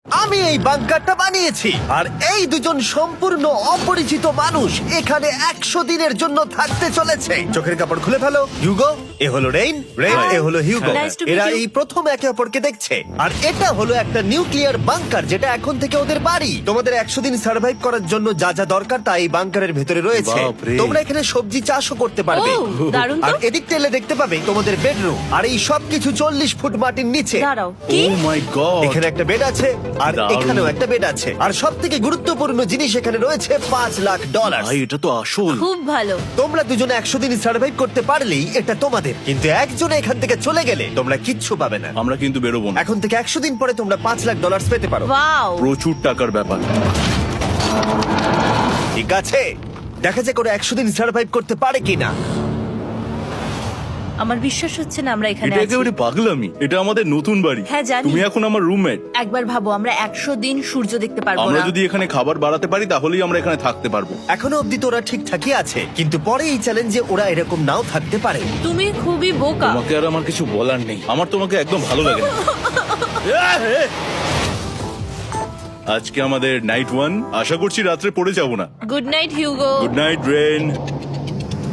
আমি এই বাংকারটা বানিয়েছি আর এই দুজন সম্পূর্ণ অপরিচিত মানুষ এখানে 100 দিনের জন্য থাকতে চলেছে। চোখের কাপড় খুলে ফেলো। হিউগো, এ হলো রেইন, এ হলো হিউগো। Nice to meet এরা you. এই প্রথম একে অপরকে দেখছে। আর এটা হলো একটা নিউক্লিয়ার বাংকার যেটা এখন থেকে ওদের বাড়ি। তোমাদের 100 দিন সার্ভাইভ করার জন্য যা যা দরকার তা এই বাংকারের ভেতরে রয়েছে। বাপরে। তোমরা এখানে সবজি চাষও করতে পারবে। ও, দারুণ তো। আর এদিক টেলে দেখতে পাবে তোমাদের বেডরুম। আর এই সবকিছু 40 ফুট মাটির নিচে। দাঁড়াও, কি? ও মাই গড, এখানে একটা বেড আছে আর দারুণ। এখানেও একটা বেড আছে। আর সব থেকে গুরুত্বপূর্ণ জিনিস এখানে রয়েছে $5 লাখ। ভাই এটা তো আসল। খুব ভালো। তোমরা দুজনে 100 দিন সার্ভাইভ করতে পারলেই এটা তোমাদের, কিন্তু একজন এখান থেকে চলে গেলে তোমরা কিচ্ছু পাবে না। আমরা কিন্তু বেরোবো না, এখন থেকে 100 দিন পরে তোমরা $5 লাখ পেতে পারো। ওয়াও, প্রচুর টাকার ব্যাপার। ঠিক আছে, দেখা যাক ওরা 100 দিন সার্ভাইভ করতে পারে কিনা। আমার বিশ্বাস হচ্ছে না আমরা এখানে এটা আছি। একেবারে পাগলামি। এটা আমাদের নতুন বাড়ি। হ্যাঁ, জানি। তুমি এখন আমার রুমমেট। একবার ভাবো, আমরা 100 দিন সূর্য দেখতে পারবো আমরা না। যদি এখানে খাবার বাড়াতে পারি তাহলেই আমরা এখানে থাকতে পারবো। এখনো অব্দি তো ওরা ঠিকঠাকই আছে, কিন্তু পরে এই চ্যালেঞ্জে ওরা এরকম নাও থাকতে পারে। তুমি খুবই বোকা। তোমাকে আর আমার কিছু বলার নেই। আমার তোমাকে একদম ভালো লাগে না। আজকে আমাদের নাইট 1। আশা করছি রাত্রে পড়ে যাব না। Good night Hugo. Good night Ren.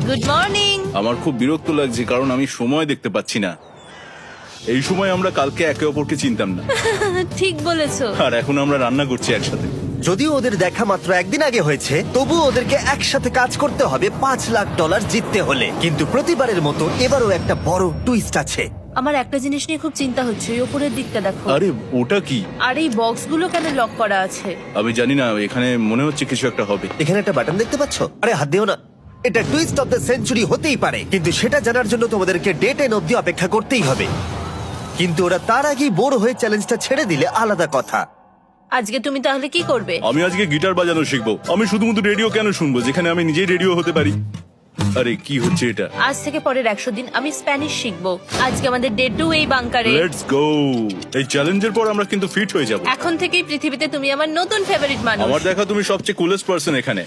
Good morning. আমার খুব বিরক্ত লাগছে কারণ আমি সময় দেখতে পাচ্ছি না। এই সময় আমরা কালকে একে অপরকে চিনতাম না, ঠিক বলেছো। আর এখন আমরা রান্না করছি একসাথে। যদিও ওদের দেখা মাত্র একদিন আগে হয়েছে, তবুও ওদেরকে একসাথে কাজ করতে হবে $5 লাখ জিততে হলে। কিন্তু প্রতিবারের মতো এবারও একটা বড় টুইস্ট আছে। আমার একটা জিনিস নিয়ে খুব চিন্তা হচ্ছে, ওই উপরের দিকটা দেখো। আরে ওটা কি? আর এই বক্সগুলো কেন লক করা আছে? আমি জানি না, এখানে মনে হচ্ছে কিছু একটা হবে। এখানে একটা বাটন দেখতে পাচ্ছ? আরে হাত দিও না। এটা টুইস্ট অফ দ্য সেঞ্চুরি হতেই পারে, কিন্তু সেটা জানার জন্য তোমাদেরকে ডে 10 অব্দি অপেক্ষা করতেই হবে। কিন্তু ওরা তার আগেই বোর হয়ে চ্যালেঞ্জটা ছেড়ে দিলে আলাদা কথা। আজকে তুমি তাহলে কি করবে? আমি আজকে গিটার বাজানো শিখবো। আমি শুধুমাত্র রেডিও কেন শুনবো যেখানে আমি নিজেই রেডিও হতে পারি? আরে কি হচ্ছে এটা? আজ থেকে পরের 100 দিন আমি স্প্যানিশ শিখবো। আজকে আমাদের ডে 2 এই বাংকারে। Let's go. এই চ্যালেঞ্জের পর আমরা কিন্তু ফিট হয়ে যাব। এখন থেকেই পৃথিবীতে তুমি আমার নতুন ফেভারিট মানুষ। আমার দেখা তুমি সবচেয়ে কুলেস্ট পারসন এখানে।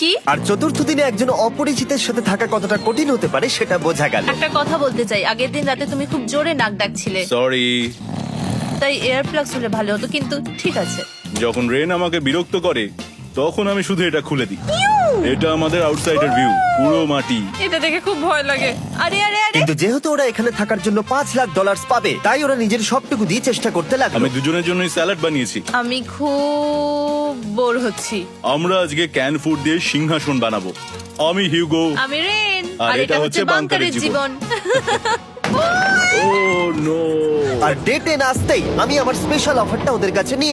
কি? আর চতুর্থ দিনে একজন অপরিচিতের সাথে থাকা কতটা কঠিন হতে পারে সেটা বোঝা গেল। একটা কথা বলতে চাই, আগের দিন রাতে তুমি খুব জোরে নাক ডাকছিলে, সরি। তাই এয়ার প্লাগস হলে ভালো হতো, কিন্তু ঠিক আছে। যখন রেন আমাকে বিরক্ত করে তখন আমি শুধু এটা খুলে দিই। এটা আমাদের আউটসাইডার ভিউ, পুরো মাটি। এটা দেখে খুব ভয় লাগে। আরে আরে আরে, কিন্তু যেহেতু ওরা এখানে থাকার জন্য $5 লাখ পাবে, তাই ওরা নিজের সবটুকু দিয়ে চেষ্টা করতে লাগলো। আমি দুজনের জন্যই স্যালাড বানিয়েছি। আমি খুব বোর হচ্ছি। আমরা আজকে ক্যান ফুড দিয়ে সিংহাসন বানাবো। আমি হিউগো। আমি রেন, আর আর এটা হচ্ছে বাংকারের জীবন। ও নো। আর ডে 10 আসতেই আমি আমার স্পেশাল অফারটা ওদের কাছে নিয়ে